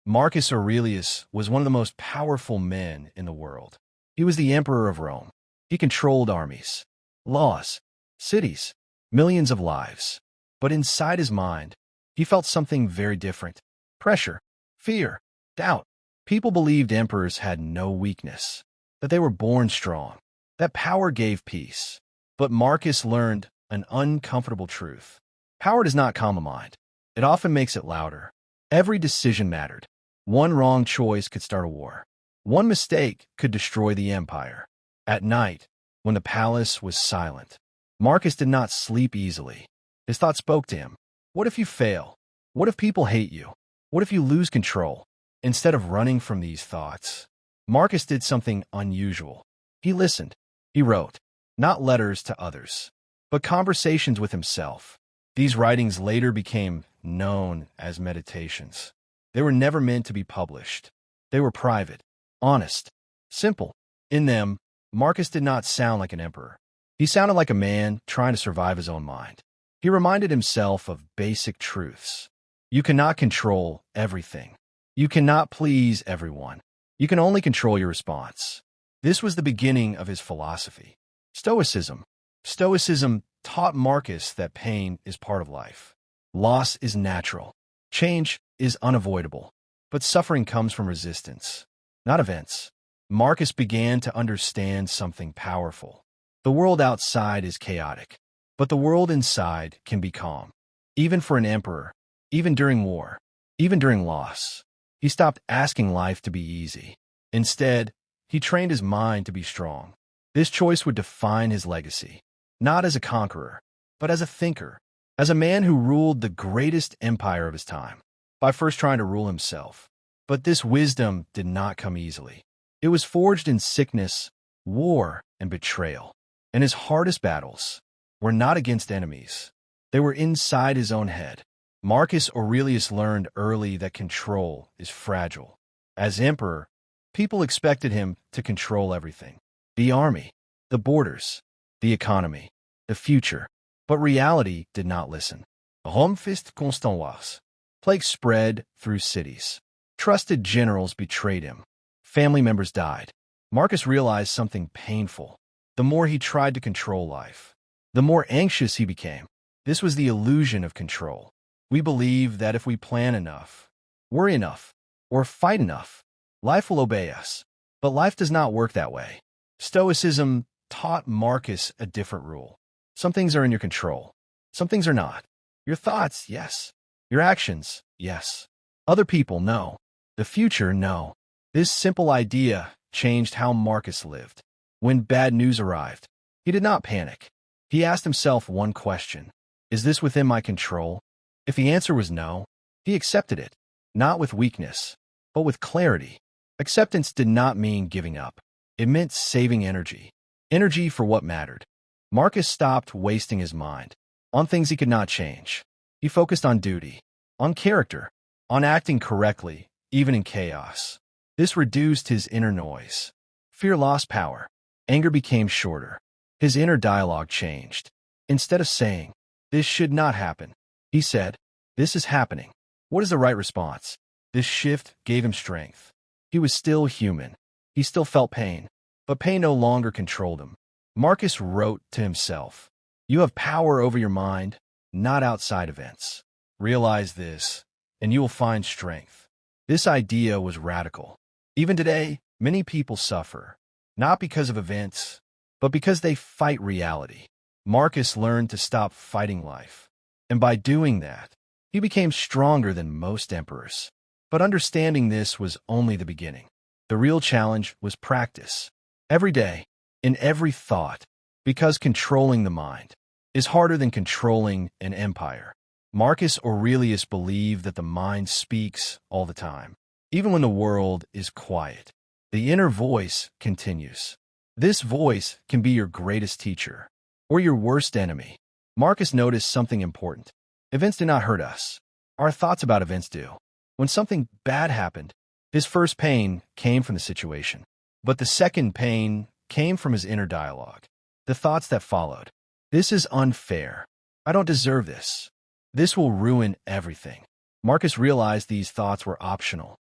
Marcus Aurelius was one of the most powerful men in the world. He was the emperor of Rome. He controlled armies, laws, cities, millions of lives. But inside his mind, he felt something very different. Pressure, fear, doubt. People believed emperors had no weakness, that they were born strong, that power gave peace. But Marcus learned an uncomfortable truth. Power does not calm a mind. It often makes it louder. Every decision mattered. One wrong choice could start a war. One mistake could destroy the empire. At night, when the palace was silent, Marcus did not sleep easily. His thoughts spoke to him. What if you fail? What if people hate you? What if you lose control? Instead of running from these thoughts, Marcus did something unusual. He listened. He wrote, not letters to others, but conversations with himself. These writings later became known as meditations. They were never meant to be published. They were private, honest, simple. In them, Marcus did not sound like an emperor. He sounded like a man trying to survive his own mind. He reminded himself of basic truths. You cannot control everything. You cannot please everyone. You can only control your response. This was the beginning of his philosophy. Stoicism. Stoicism taught Marcus that pain is part of life. Loss is natural. Change is unavoidable. But suffering comes from resistance, not events. Marcus began to understand something powerful. The world outside is chaotic, but the world inside can be calm. Even for an emperor, even during war, even during loss. He stopped asking life to be easy. Instead, he trained his mind to be strong. This choice would define his legacy, not as a conqueror, but as a thinker, as a man who ruled the greatest empire of his time, by first trying to rule himself. But this wisdom did not come easily. It was forged in sickness, war, and betrayal. And his hardest battles were not against enemies. They were inside his own head. Marcus Aurelius learned early that control is fragile. As emperor, people expected him to control everything. The army, the borders, the economy, the future. But reality did not listen. Rome fist constant was. Plague spread through cities. Trusted generals betrayed him. Family members died. Marcus realized something painful. The more he tried to control life, the more anxious he became. This was the illusion of control. We believe that if we plan enough, worry enough, or fight enough, life will obey us. But life does not work that way. Stoicism taught Marcus a different rule. Some things are in your control. Some things are not. Your thoughts, yes. Your actions, yes. Other people, no. The future, no. This simple idea changed how Marcus lived. When bad news arrived, he did not panic. He asked himself one question. Is this within my control? If the answer was no, he accepted it, not with weakness, but with clarity. Acceptance did not mean giving up. It meant saving energy. Energy for what mattered. Marcus stopped wasting his mind on things he could not change. He focused on duty, on character, on acting correctly, even in chaos. This reduced his inner noise. Fear lost power. Anger became shorter. His inner dialogue changed. Instead of saying, "This should not happen," he said, "This is happening. What is the right response?" This shift gave him strength. He was still human. He still felt pain, but pain no longer controlled him. Marcus wrote to himself, "You have power over your mind, not outside events. Realize this, and you will find strength." This idea was radical. Even today, many people suffer, not because of events, but because they fight reality. Marcus learned to stop fighting life, and by doing that, he became stronger than most emperors. But understanding this was only the beginning. The real challenge was practice. Every day, in every thought, because controlling the mind is harder than controlling an empire. Marcus Aurelius believed that the mind speaks all the time, even when the world is quiet. The inner voice continues. This voice can be your greatest teacher or your worst enemy. Marcus noticed something important. Events do not hurt us. Our thoughts about events do. When something bad happened, his first pain came from the situation, but the second pain came from his inner dialogue. The thoughts that followed. This is unfair. I don't deserve this. This will ruin everything. Marcus realized these thoughts were optional.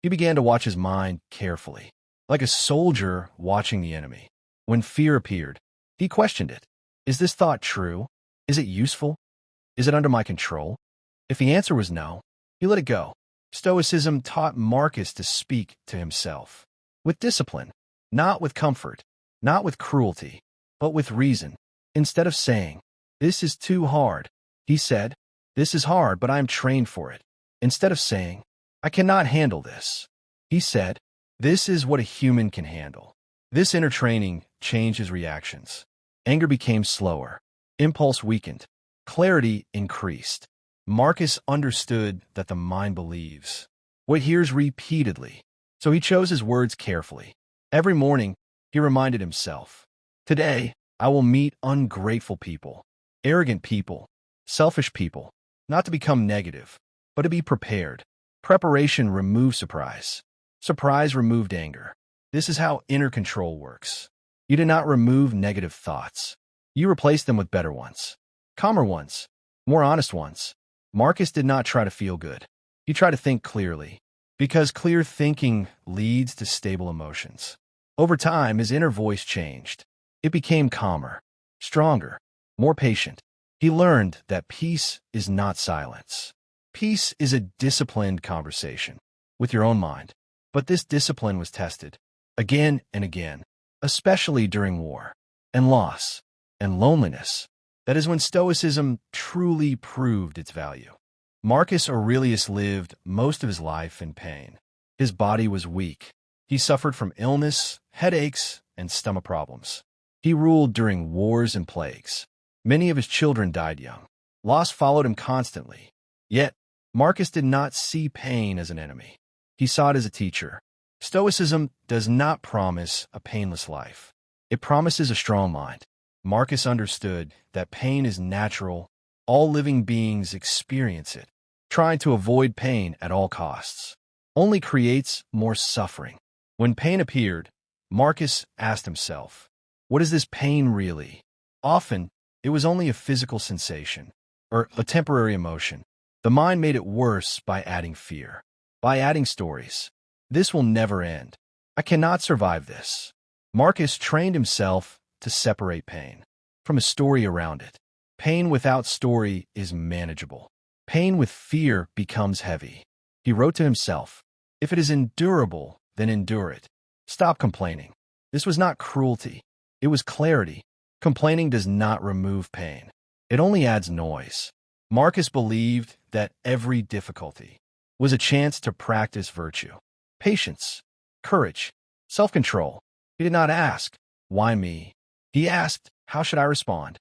He began to watch his mind carefully, like a soldier watching the enemy. When fear appeared, he questioned it. Is this thought true? Is it useful? Is it under my control? If the answer was no, he let it go. Stoicism taught Marcus to speak to himself, with discipline, not with comfort, not with cruelty, but with reason. Instead of saying, "This is too hard," he said, "This is hard, but I am trained for it." Instead of saying, "I cannot handle this," he said, "This is what a human can handle." This inner training changed his reactions. Anger became slower. Impulse weakened. Clarity increased. Marcus understood that the mind believes what it hears repeatedly, so he chose his words carefully. Every morning, he reminded himself, "Today, I will meet ungrateful people, arrogant people, selfish people," not to become negative, but to be prepared. Preparation removed surprise. Surprise removed anger. This is how inner control works. You do not remove negative thoughts. You replace them with better ones, calmer ones, more honest ones. Marcus did not try to feel good. He tried to think clearly, because clear thinking leads to stable emotions. Over time, his inner voice changed. It became calmer, stronger, more patient. He learned that peace is not silence. Peace is a disciplined conversation with your own mind. But this discipline was tested again and again, especially during war and loss and loneliness. That is when Stoicism truly proved its value. Marcus Aurelius lived most of his life in pain. His body was weak. He suffered from illness, headaches, and stomach problems. He ruled during wars and plagues. Many of his children died young. Loss followed him constantly. Yet, Marcus did not see pain as an enemy. He saw it as a teacher. Stoicism does not promise a painless life. It promises a strong mind. Marcus understood that pain is natural. All living beings experience it. Trying to avoid pain at all costs only creates more suffering. When pain appeared, Marcus asked himself, "What is this pain really?" Often, it was only a physical sensation or a temporary emotion. The mind made it worse by adding fear, by adding stories. "This will never end. I cannot survive this." Marcus trained himself to separate pain from a story around it. Pain without story is manageable. Pain with fear becomes heavy. He wrote to himself, "If it is endurable, then endure it. Stop complaining." This was not cruelty. It was clarity. Complaining does not remove pain. It only adds noise. Marcus believed that every difficulty was a chance to practice virtue, patience, courage, self-control. He did not ask, "Why me?" He asked, "How should I respond?"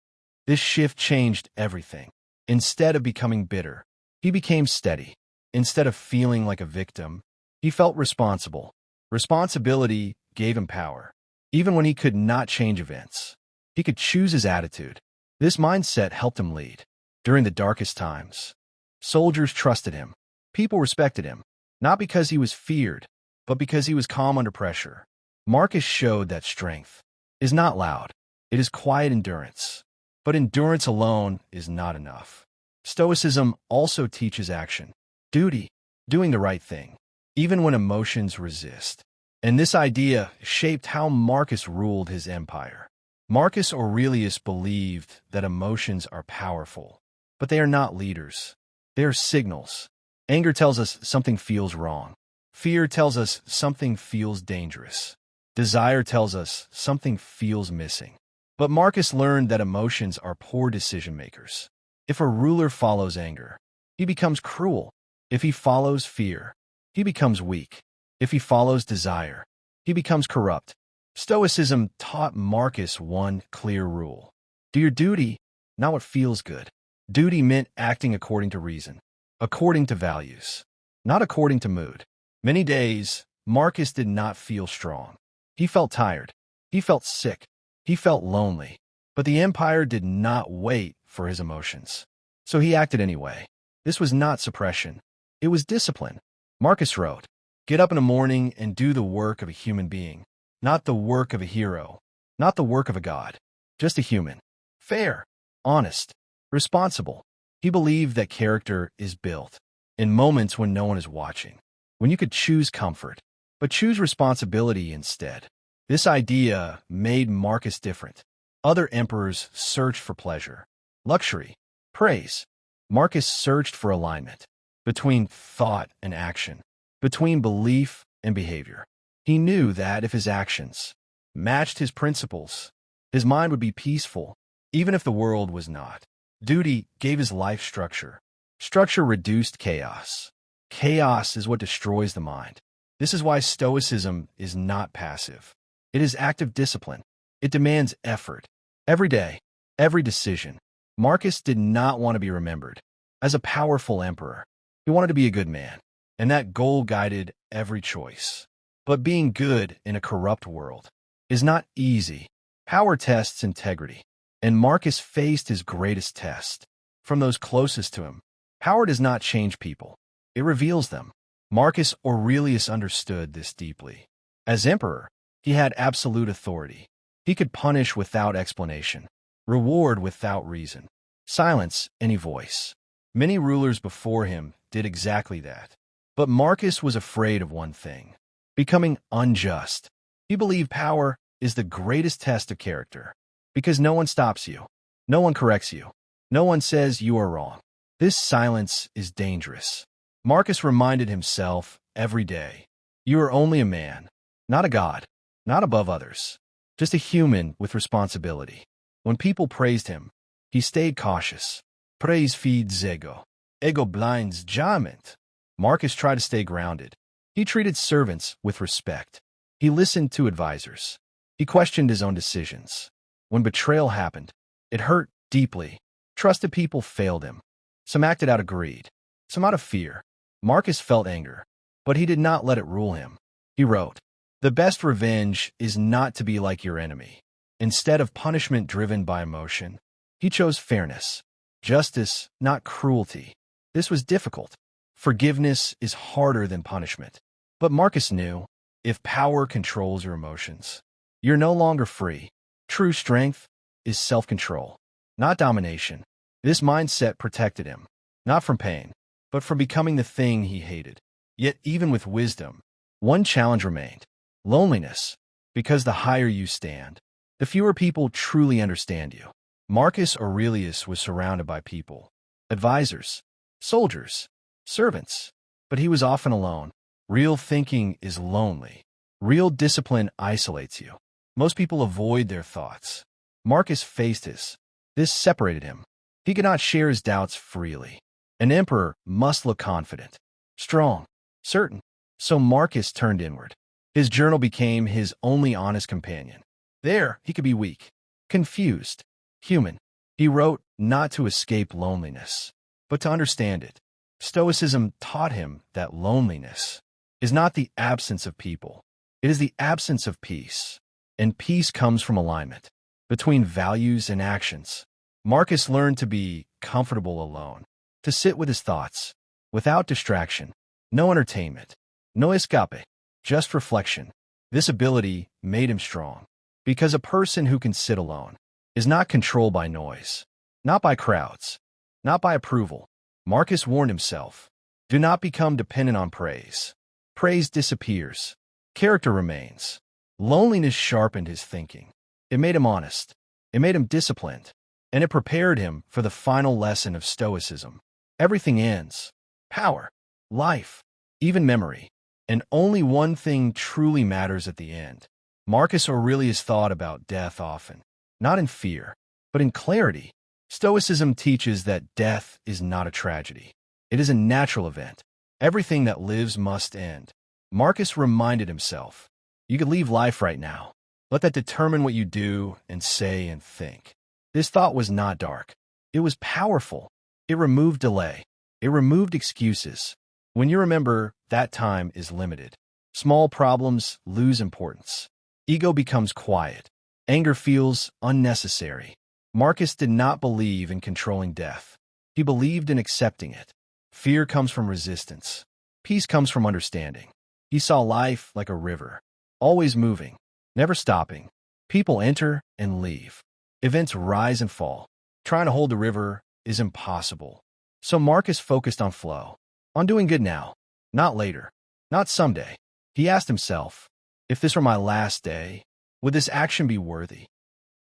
This shift changed everything. Instead of becoming bitter, he became steady. Instead of feeling like a victim, he felt responsible. Responsibility gave him power. Even when he could not change events, he could choose his attitude. This mindset helped him lead. During the darkest times, soldiers trusted him. People respected him, not because he was feared, but because he was calm under pressure. Marcus showed that strength is not loud. It is quiet endurance. But endurance alone is not enough. Stoicism also teaches action, duty, doing the right thing, even when emotions resist. And this idea shaped how Marcus ruled his empire. Marcus Aurelius believed that emotions are powerful, but they are not leaders. They are signals. Anger tells us something feels wrong. Fear tells us something feels dangerous. Desire tells us something feels missing. But Marcus learned that emotions are poor decision makers. If a ruler follows anger, he becomes cruel. If he follows fear, he becomes weak. If he follows desire, he becomes corrupt. Stoicism taught Marcus one clear rule: do your duty, not what feels good. Duty meant acting according to reason, according to values, not according to mood. Many days, Marcus did not feel strong. He felt tired. He felt sick. He felt lonely. But the empire did not wait for his emotions. So he acted anyway. This was not suppression. It was discipline. Marcus wrote, "Get up in the morning and do the work of a human being, not the work of a hero, not the work of a god, just a human. Fair, honest, responsible." He believed that character is built in moments when no one is watching. when you could choose comfort, but choose responsibility instead. This idea made Marcus different. Other emperors searched for pleasure, luxury, praise. Marcus searched for alignment between thought and action, between belief and behavior. He knew that if his actions matched his principles, his mind would be peaceful, even if the world was not. Duty gave his life structure. Structure reduced chaos. Chaos is what destroys the mind. This is why Stoicism is not passive. It is active discipline. It demands effort. Every day, every decision. Marcus did not want to be remembered as a powerful emperor. He wanted to be a good man, and that goal guided every choice. But being good in a corrupt world is not easy. Power tests integrity, and Marcus faced his greatest test. From those closest to him, power does not change people. It reveals them. Marcus Aurelius understood this deeply. As emperor, he had absolute authority. He could punish without explanation, reward without reason, silence any voice. Many rulers before him did exactly that. But Marcus was afraid of one thing: becoming unjust. He believed power is the greatest test of character, because no one stops you, no one corrects you, no one says you are wrong. This silence is dangerous. Marcus reminded himself every day, you are only a man, not a god, not above others, just a human with responsibility. When people praised him, he stayed cautious. Praise feeds ego. Ego blinds judgment. Marcus tried to stay grounded. He treated servants with respect. He listened to advisors. He questioned his own decisions. When betrayal happened, it hurt deeply. Trusted people failed him. Some acted out of greed, some out of fear. Marcus felt anger, but he did not let it rule him. He wrote, "The best revenge is not to be like your enemy." Instead of punishment driven by emotion, he chose fairness, justice, not cruelty. This was difficult. Forgiveness is harder than punishment. But Marcus knew, if power controls your emotions, you're no longer free. True strength is self-control, not domination. This mindset protected him, not from pain, but from becoming the thing he hated. Yet even with wisdom, one challenge remained: loneliness, because the higher you stand, the fewer people truly understand you. Marcus Aurelius was surrounded by people, advisors, soldiers, servants, but he was often alone. Real thinking is lonely. Real discipline isolates you. Most people avoid their thoughts. Marcus faced his. This separated him. He could not share his doubts freely. An emperor must look confident, strong, certain. So Marcus turned inward. His journal became his only honest companion. There, he could be weak, confused, human. He wrote not to escape loneliness, but to understand it. Stoicism taught him that loneliness is not the absence of people. It is the absence of peace. And peace comes from alignment between values and actions. Marcus learned to be comfortable alone, to sit with his thoughts, without distraction, no entertainment, no escape, just reflection. This ability made him strong, because a person who can sit alone is not controlled by noise, not by crowds, not by approval. Marcus warned himself, do not become dependent on praise. Praise disappears. Character remains. Loneliness sharpened his thinking. It made him honest. It made him disciplined. And it prepared him for the final lesson of Stoicism. Everything ends. Power, life, even memory. And only one thing truly matters at the end. Marcus Aurelius thought about death often, not in fear, but in clarity. Stoicism teaches that death is not a tragedy. It is a natural event. Everything that lives must end. Marcus reminded himself, you could leave life right now. Let that determine what you do and say and think. This thought was not dark. It was powerful. It removed delay. It removed excuses. When you remember that time is limited, small problems lose importance. Ego becomes quiet. Anger feels unnecessary. Marcus did not believe in controlling death. He believed in accepting it. Fear comes from resistance. Peace comes from understanding. He saw life like a river, always moving, never stopping. People enter and leave. Events rise and fall. Trying to hold the river is impossible. So Marcus focused on flow, on doing good now, not later. not someday. He asked himself, if this were my last day, would this action be worthy?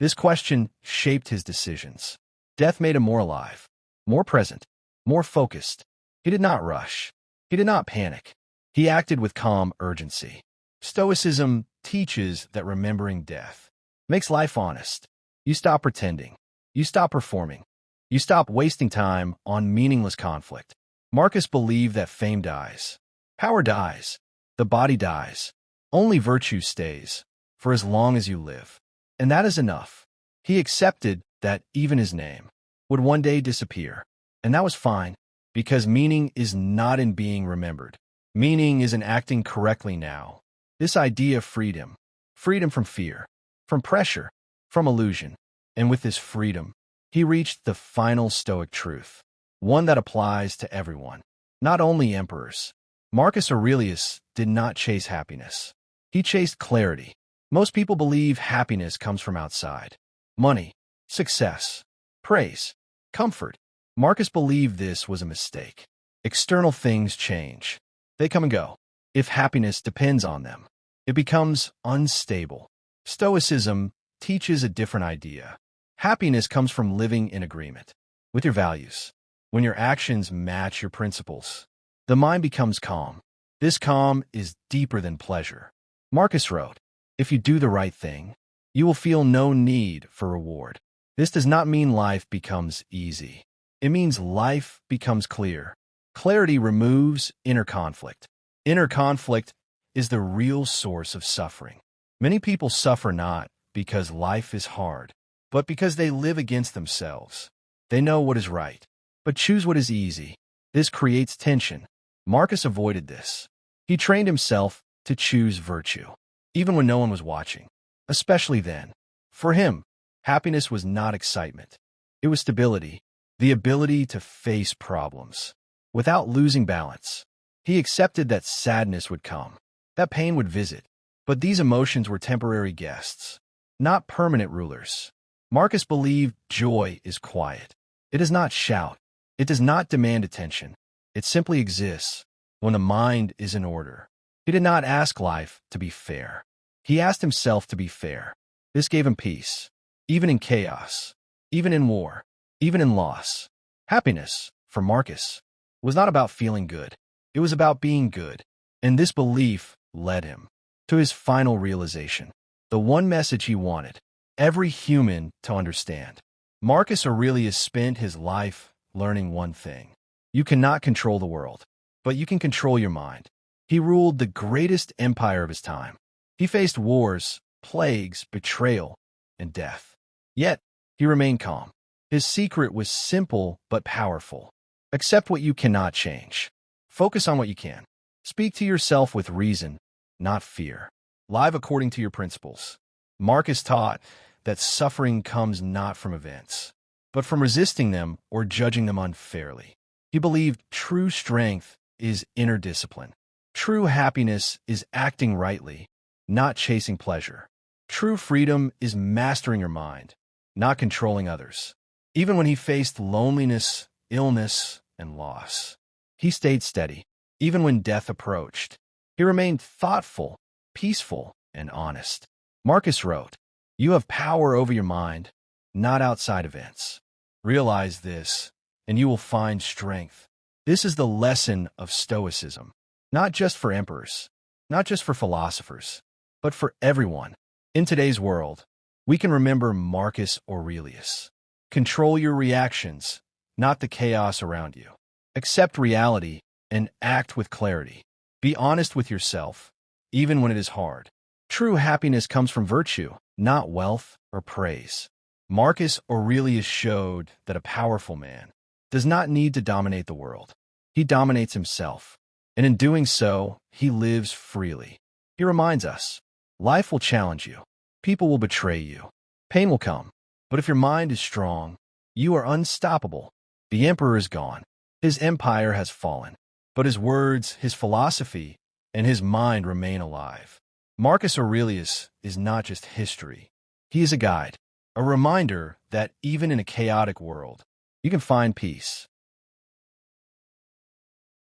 This question shaped his decisions. Death made him more alive, more present, more focused. He did not rush. He did not panic. He acted with calm urgency. Stoicism teaches that remembering death makes life honest. You stop pretending. You stop performing. You stop wasting time on meaningless conflict. Marcus believed that fame dies. Power dies. The body dies. Only virtue stays for as long as you live. And that is enough. He accepted that even his name would one day disappear. And that was fine, because meaning is not in being remembered. Meaning is in acting correctly now. This idea freed him. Freedom from fear, from pressure, from illusion. And with this freedom, he reached the final Stoic truth, one that applies to everyone, not only emperors. Marcus Aurelius did not chase happiness. He chased clarity. Most people believe happiness comes from outside. Money, success, praise, comfort. Marcus believed this was a mistake. External things change. They come and go. If happiness depends on them, it becomes unstable. Stoicism teaches a different idea. Happiness comes from living in agreement with your values. When your actions match your principles, the mind becomes calm. This calm is deeper than pleasure. Marcus wrote, if you do the right thing, you will feel no need for reward. This does not mean life becomes easy. It means life becomes clear. Clarity removes inner conflict. Inner conflict is the real source of suffering. Many people suffer not because life is hard, but because they live against themselves. They know what is right, but choose what is easy. This creates tension. Marcus avoided this. He trained himself to choose virtue, even when no one was watching, especially then. For him, happiness was not excitement. It was stability, the ability to face problems without losing balance. He accepted that sadness would come, that pain would visit, but these emotions were temporary guests, not permanent rulers. Marcus believed joy is quiet. It does not shout. It does not demand attention. It simply exists when the mind is in order. He did not ask life to be fair. He asked himself to be fair. This gave him peace, even in chaos, even in war, even in loss. Happiness, for Marcus, was not about feeling good. It was about being good. And this belief led him to his final realization, the one message he wanted every human to understand. Marcus Aurelius spent his life learning one thing. You cannot control the world, but you can control your mind. He ruled the greatest empire of his time. He faced wars, plagues, betrayal, and death. Yet, he remained calm. His secret was simple but powerful. Accept what you cannot change. Focus on what you can. Speak to yourself with reason, not fear. Live according to your principles. Marcus taught that suffering comes not from events, but from resisting them or judging them unfairly. He believed true strength is inner discipline. True happiness is acting rightly, not chasing pleasure. True freedom is mastering your mind, not controlling others. Even when he faced loneliness, illness, and loss, he stayed steady. Even when death approached, he remained thoughtful, peaceful, and honest. Marcus wrote, you have power over your mind, not outside events. Realize this, and you will find strength. This is the lesson of Stoicism, not just for emperors, not just for philosophers, but for everyone. In today's world, we can remember Marcus Aurelius. Control your reactions, not the chaos around you. Accept reality and act with clarity. Be honest with yourself, even when it is hard. True happiness comes from virtue, not wealth or praise. Marcus Aurelius showed that a powerful man does not need to dominate the world. He dominates himself, and in doing so, he lives freely. He reminds us, life will challenge you. People will betray you. Pain will come. But if your mind is strong, you are unstoppable. The emperor is gone. His empire has fallen. But his words, his philosophy, and his mind remain alive. Marcus Aurelius is not just history. He is a guide, a reminder that even in a chaotic world, you can find peace.